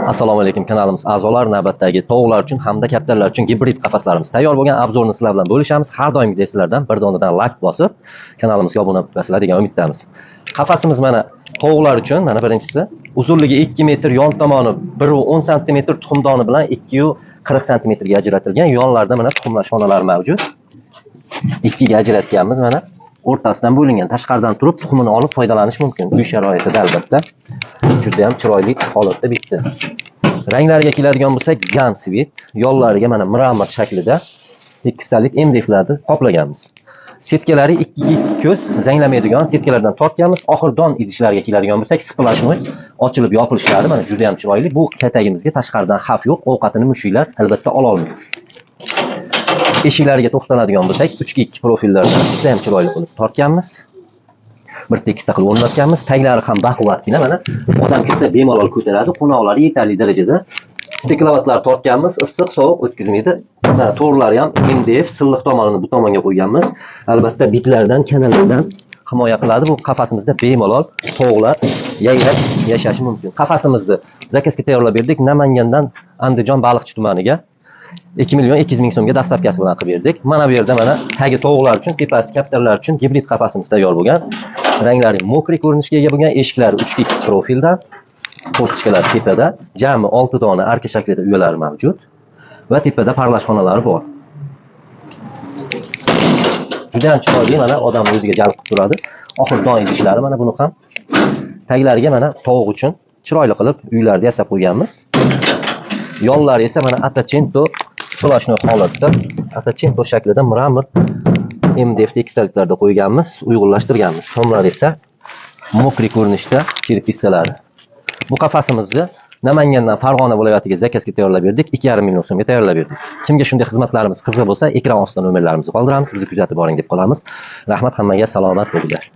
Assalomu alaykum, kanalimiz a'zolari, navbatdagi tovuqlar uchun hamda kaptarlar uchun gibrid qafaslarimiz tayyor bo'lgan obzorni sizlar bilan bo'lishamiz. Har doimgidek sizlardan bir donadan like bosib, kanalimizga obuna bo'lasizlar degan umiddamiz. Qafasimiz mana tovuqlar uchun mana birinchisi uzunligi 2 metr, yon tomoni 1.10 sm tuxumdoni bilan 2.40 sm ga ajratilgan. Yonlarida mana tuxumlash xonalari mavjud. Ikkiga ajratganmiz mana. O'rtasidan bo'lingan, tashqaridan turib tuxumini olib foydalanish mumkin. Uy sharoitida albatta. Juda ham chiroyli holatda bitdi. Ranglariga keladigan bo'lsak, gan svit, yollariga mana mramor shaklida 2 talik MDFlarni qoplaganmiz. Setkalari 2 ko'z zanglamaydigan setkalardan tortganmiz. Oxirdon idishlarga keladigan bo'lsak, splashnoy ochilib yopilishlari mana juda ham chiroyli. Bu katagimizga tashqaridan xavf yo'q, ovqatini mushuklar albatta ola olmaydi. Eshiklariga to'xtaladigan bo'lsak, 3x2 profillardan juda ham chiroyli qilib tortganmiz. Bir tekisda qilib o'rnatganmiz. Taglari ham baquvvatgina mana. Odam kelsa bemalol ko'taradi. Qo'noqlari yetarli darajada. Steklovatlar tortganmiz, issiq, sovuq o'tkazmaydi. Mana to'g'rilari ham MDF silliq tomonini bu tomonga qo'yganmiz. Albatta bitlardan, kanallardan himoya qiladi. Bu qafasimizda bemalol tovuqlar yayrab yashashi mumkin. Qafasimizni zakazga tayyorlab berdik. Namangandan Andijon Baliqchi tumaniga 2 million 200 ming so'mga dastlabkasi bilan qilib berdik. Mana bu yerda mana tagi tovuqlar uchun, tepasi kaptarlar uchun gibrid qafasimiz tayyor bo'lgan. Ranglari mokri ko'rinishga ega bo'lgan, eshiklari 3x2 profildan, qo'rtishkalar tepada, jami 6 dona arka shaklida uyalari mavjud va tepada parlash xonalari bor. Juda ham chiroyli, mana odam o'ziga jalb qilib turadi. Oxirdon idishlari mana buni ham taglariga mana tovuq uchun chiroyli qilib uylarda yasab qo'yganmiz. Yollari esa mana atachento splashnoy holatda, atachento shaklida mramor MDF tekstilliklarda qo'yganmiz, uyg'unlashtirganmiz. Tomlar esa mokri ko'rinishda cherpistalari. Bu qafasimizni Namangandan Farg'ona viloyatiga zakazga tayyorlab berdik. 2,5 million so'mga tayyorlab berdik. Kimga shunday xizmatlarimiz qiziq bo'lsa, ekran ostida nomerlarimizni qoldiramiz. Bizni kuzatib boring deb qolamiz. Rahmat, hammaga salomat bo'linglar.